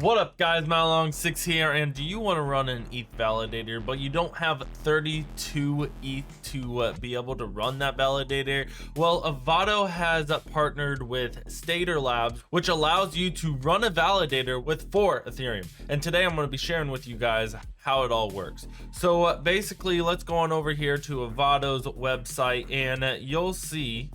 What up guys, Malong6 here, and do you want to run an ETH validator but you don't have 32 ETH to be able to run that validator? Well, AVADO has partnered with Staderlabs, which allows you to run a validator with 4 Ethereum. And today I'm going to be sharing with you guys how it all works. So basically, let's go on over here to AVADO's website, and you'll see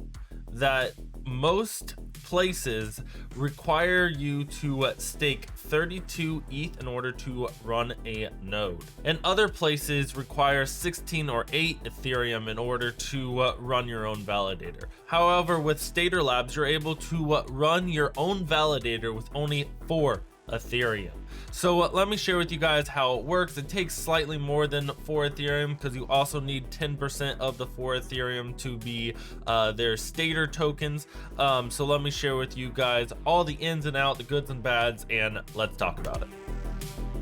that most places require you to stake 32 ETH in order to run a node, and other places require 16 or 8 Ethereum in order to run your own validator. However, with Staderlabs, you're able to run your own validator with only 4 Ethereum. So let me share with you guys how it works. It takes slightly more than 4 Ethereum because you also need 10% of the 4 Ethereum to be their Stader tokens. So let me share with you guys all the ins and outs, the goods and bads, and let's talk about it.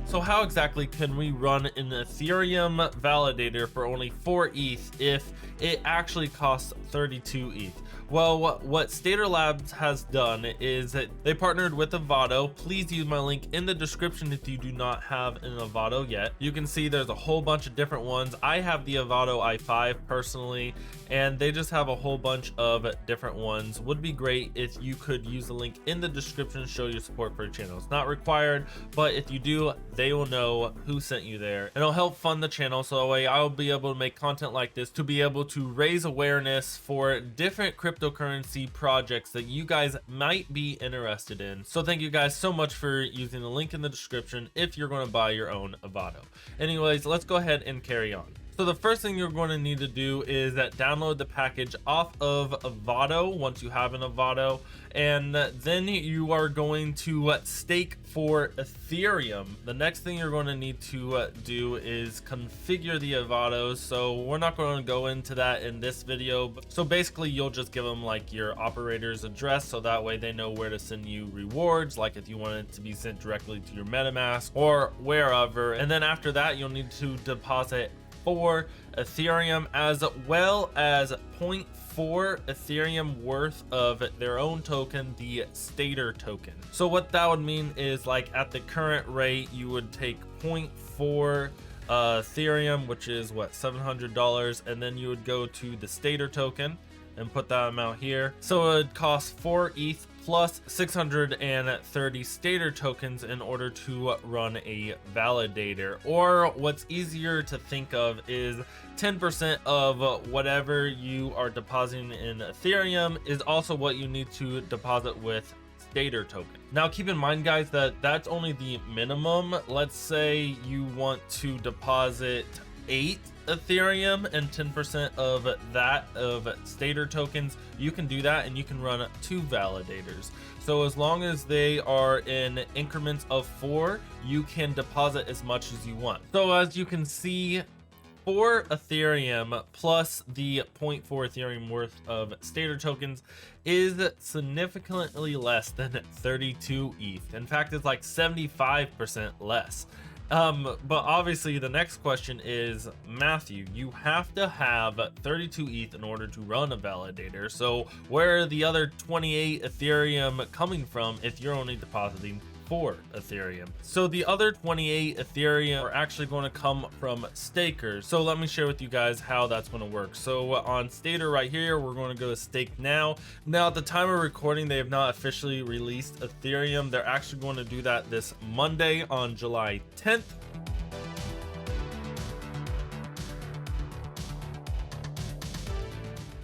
So how exactly can we run an Ethereum validator for only 4 ETH if it actually costs 32 ETH? Well, what Staderlabs has done is that they partnered with AVADO. Please use my link in the description if you do not have an AVADO yet. You can see there's a whole bunch of different ones. I have the AVADO i5 personally, and they just have a whole bunch of different ones. Would be great if you could use the link in the description to show your support for the channel. It's not required, but if you do, they will know who sent you there, and it'll help fund the channel, so that way I'll be able to make content like this to be able to raise awareness for different cryptocurrency projects that you guys might be interested in. So thank you guys so much for using the link in the description if you're going to buy your own AVADO. Anyways, let's go ahead and carry on. So the first thing you're going to need to do is download the package off of AVADO once you have an AVADO, and then you are going to stake for Ethereum. The next thing you're going to need to do is configure the AVADOs. So we're not going to go into that in this video. So basically, you'll just give them like your operator's address, so that way they know where to send you rewards, like if you want it to be sent directly to your MetaMask or wherever. And then after that, you'll need to deposit 4 Ethereum as well as 0.4 Ethereum worth of their own token, the Stader token. So what that would mean is, like, at the current rate, you would take 0.4 Ethereum, which is what, $700, and then you would go to the Stader token and put that amount here. So it would cost 4 ETH plus 630 Stader tokens in order to run a validator. Or what's easier to think of is 10% of whatever you are depositing in Ethereum is also what you need to deposit with Stader token. Now keep in mind, guys, that that's only the minimum. Let's say you want to deposit 8 Ethereum and 10% of that of Stader tokens, you can do that, and you can run 2 validators. So as long as they are in increments of 4, you can deposit as much as you want. So as you can see, 4 Ethereum plus the 0.4 Ethereum worth of Stader tokens is significantly less than 32 ETH. In fact, it's like 75% less. But obviously the next question is, Matthew, you have to have 32 ETH in order to run a validator. So where are the other 28 Ethereum coming from if you're only depositing 4 Ethereum? So the other 28 Ethereum are actually going to come from stakers. So let me share with you guys how that's going to work. So on Stader right here, we're going to go to stake now. Now at the time of recording, they have not officially released Ethereum. They're actually going to do that this Monday on July 10th.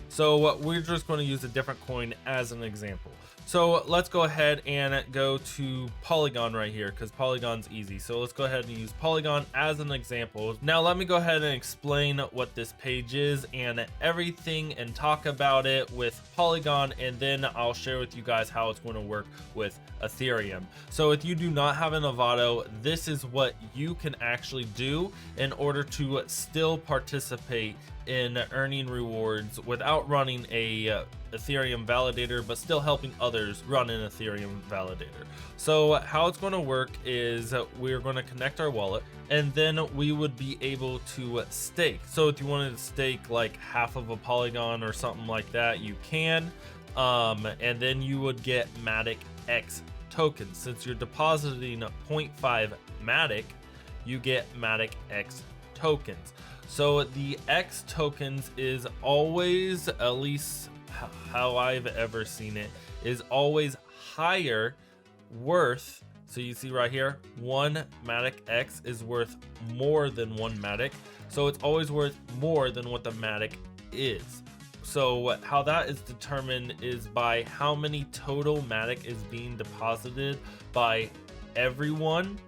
So we're just going to use a different coin as an example. So let's go ahead and go to Polygon right here, because Polygon's easy. So let's go ahead and use Polygon as an example. Now let me go ahead and explain what this page is and everything, and talk about it with Polygon, and then I'll share with you guys how it's going to work with Ethereum. So if you do not have an AVADO, this is what you can actually do in order to still participate in earning rewards without running a Ethereum validator, but still helping others run an Ethereum validator. So how it's going to work is we're going to connect our wallet, and then we would be able to stake. So if you wanted to stake like half of a Polygon or something like that, you can, and then you would get Matic X tokens. Since you're depositing 0.5 Matic, you get Matic X tokens. So the X tokens is always, at least how I've ever seen it, is always higher worth. So you see right here, one Matic X is worth more than one Matic. So it's always worth more than what the Matic is. So how that is determined is by how many total Matic is being deposited by everyone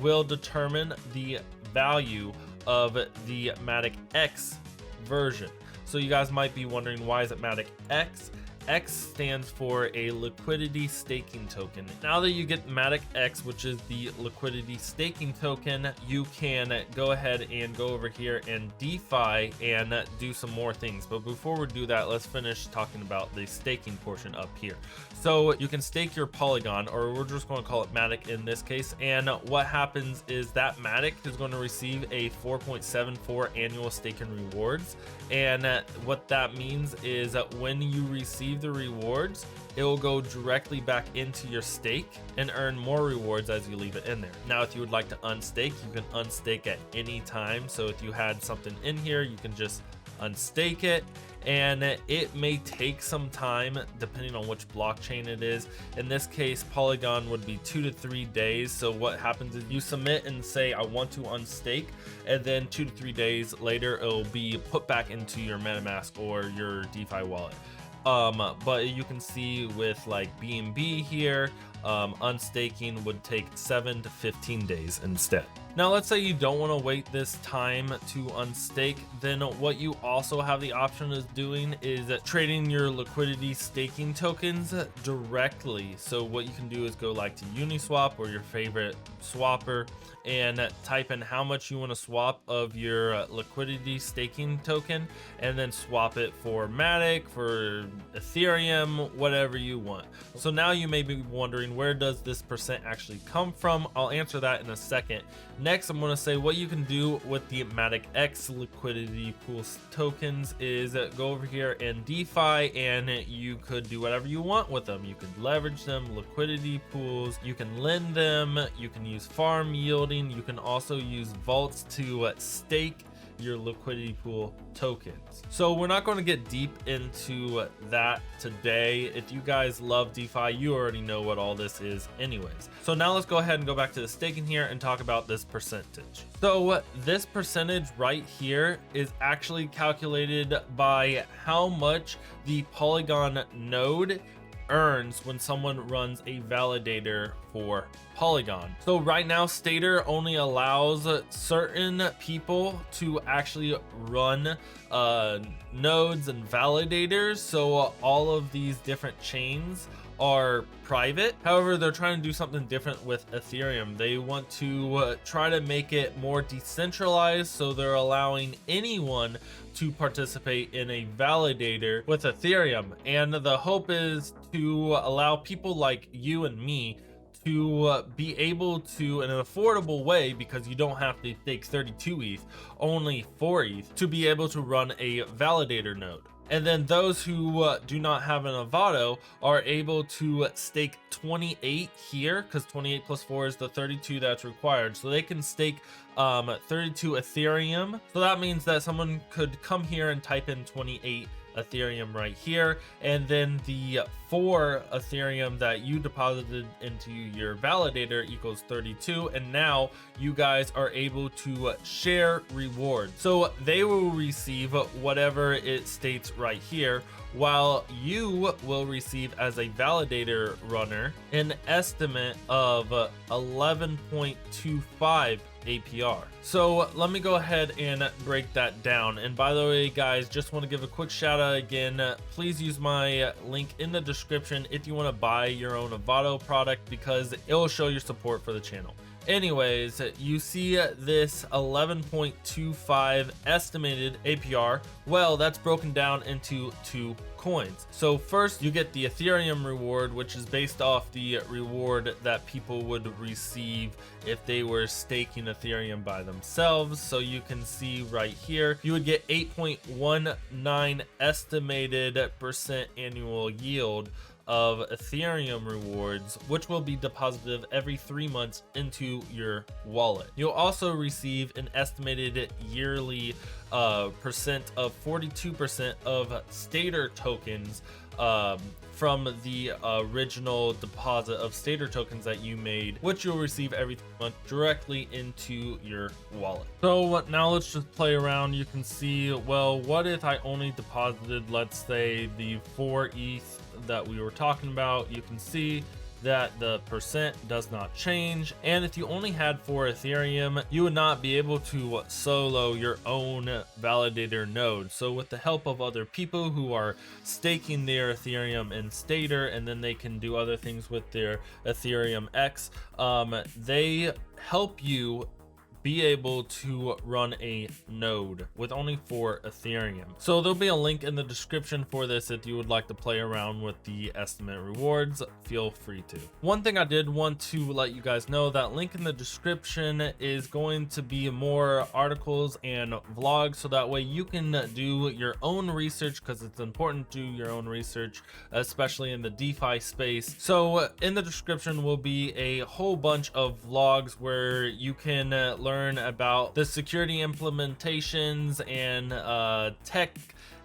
will determine the value of the Matic X version. So you guys might be wondering, why is it Matic X? X stands for a liquidity staking token. Now that you get Matic X, which is the liquidity staking token, you can go ahead and go over here and DeFi and do some more things. But before we do that, let's finish talking about the staking portion up here. So you can stake your Polygon, or we're just going to call it Matic in this case. And what happens is that Matic is going to receive a 4.74 annual staking rewards. And what that means is that when you receive the rewards, it will go directly back into your stake and earn more rewards as you leave it in there. Now, if you would like to unstake, you can unstake at any time. So if you had something in here, you can just unstake it, and it may take some time depending on which blockchain it is. In this case, Polygon would be 2 to 3 days. So what happens is you submit and say, I want to unstake, and then 2 to 3 days later, it'll be put back into your MetaMask or your DeFi wallet. But you can see with like BNB here, unstaking would take 7 to 15 days instead. Now, let's say you don't want to wait this time to unstake, then what you also have the option of doing is trading your liquidity staking tokens directly. So what you can do is go like to Uniswap or your favorite swapper and type in how much you want to swap of your liquidity staking token, and then swap it for Matic, for Ethereum, whatever you want. So now you may be wondering, where does this percent actually come from? I'll answer that in a second. Next, I'm going to say what you can do with the Matic X liquidity pool tokens is go over here and DeFi, and you could do whatever you want with them. You could leverage them, liquidity pools, you can lend them, you can use farm yielding, you can also use vaults to stake your liquidity pool tokens. So we're not going to get deep into that today. If you guys love DeFi, you already know what all this is anyways. So now let's go ahead and go back to the staking here and talk about this percentage. So this percentage right here is actually calculated by how much the Polygon node earns when someone runs a validator for Polygon. So right now, Stader only allows certain people to actually run nodes and validators. So all of these different chains are private. However, they're trying to do something different with Ethereum. They want to try to make it more decentralized, so they're allowing anyone to participate in a validator with Ethereum. And the hope is to allow people like you and me to be able to, in an affordable way, because you don't have to stake 32 ETH, only 4 ETH, to be able to run a validator node. And then those who do not have an AVADO are able to stake 28 here, because 28 plus 4 is the 32 that's required. So they can stake 32 Ethereum. So that means that someone could come here and type in 28 Ethereum right here, and then the 4 Ethereum that you deposited into your validator equals 32, and now you guys are able to share reward. So they will receive whatever it states right here, while you will receive, as a validator runner, an estimate of 11.25 APR. So let me go ahead and break that down. And by the way, guys, just want to give a quick shout out again. Please use my link in the description if you want to buy your own AVADO product, because it will show your support for the channel. Anyways, you see this 11.25 estimated APR. Well, that's broken down into 2 coins. So first, you get the Ethereum reward, which is based off the reward that people would receive if they were staking Ethereum by themselves. So you can see right here, you would get 8.19 estimated % annual yield of Ethereum rewards, which will be deposited every 3 months into your wallet. You'll also receive an estimated yearly percent of 42% of Stader tokens from the original deposit of Stader tokens that you made, which you'll receive every month directly into your wallet. So now let's just play around. You can see, well, what if I only deposited, let's say, the 4 ETH that we were talking about? You can see that the percent does not change, and if you only had 4 Ethereum, you would not be able to solo your own validator node. So with the help of other people who are staking their Ethereum in Stader, and then they can do other things with their Ethereum X, they help you be able to run a node with only 4 Ethereum. So there'll be a link in the description for this if you would like to play around with the estimate rewards. Feel free to. One thing I did want to let you guys know, that link in the description is going to be more articles and vlogs, so that way you can do your own research, because it's important to do your own research, especially in the DeFi space. So in the description will be a whole bunch of vlogs where you can learn about the security implementations and tech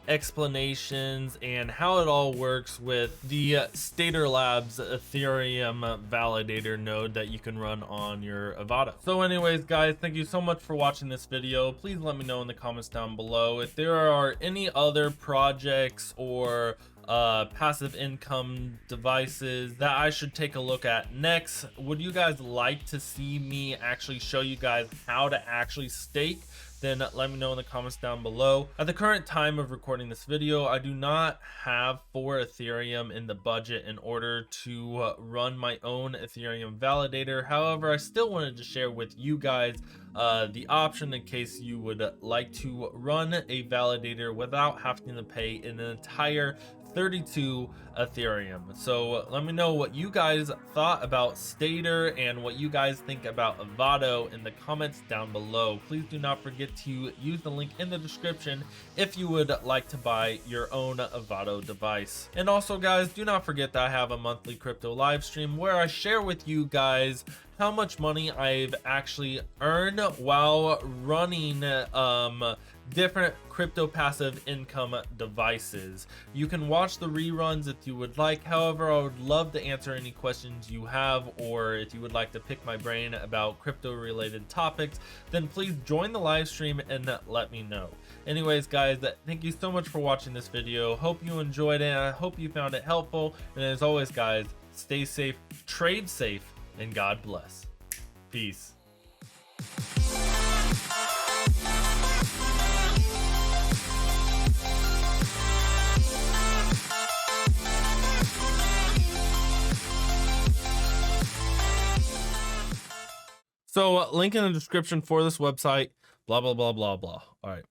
explanations and how it all works with the Staderlabs Ethereum validator node that you can run on your AVADO. So anyways, guys, thank you so much for watching this video. Please let me know in the comments down below if there are any other projects or passive income devices that I should take a look at next. Would you guys like to see me actually show you guys how to actually stake? Then let me know in the comments down below. At the current time of recording this video, I do not have 4 Ethereum in the budget in order to run my own Ethereum validator. However, I still wanted to share with you guys the option in case you would like to run a validator without having to pay an entire 32 Ethereum. So let me know what you guys thought about Stader and what you guys think about AVADO in the comments down below. Please do not forget to use the link in the description if you would like to buy your own AVADO device. And also, guys, do not forget that I have a monthly crypto live stream where I share with you guys how much money I've actually earned while running different crypto passive income devices. You can watch the reruns if you would like. However, I would love to answer any questions you have, or if you would like to pick my brain about crypto related topics, then please join the live stream and let me know. Anyways, guys, thank you so much for watching this video. Hope you enjoyed it, and I hope you found it helpful. And as always, guys, stay safe, trade safe, and God bless. Peace. So link in the description for this website, blah, blah, blah, blah, blah. All right.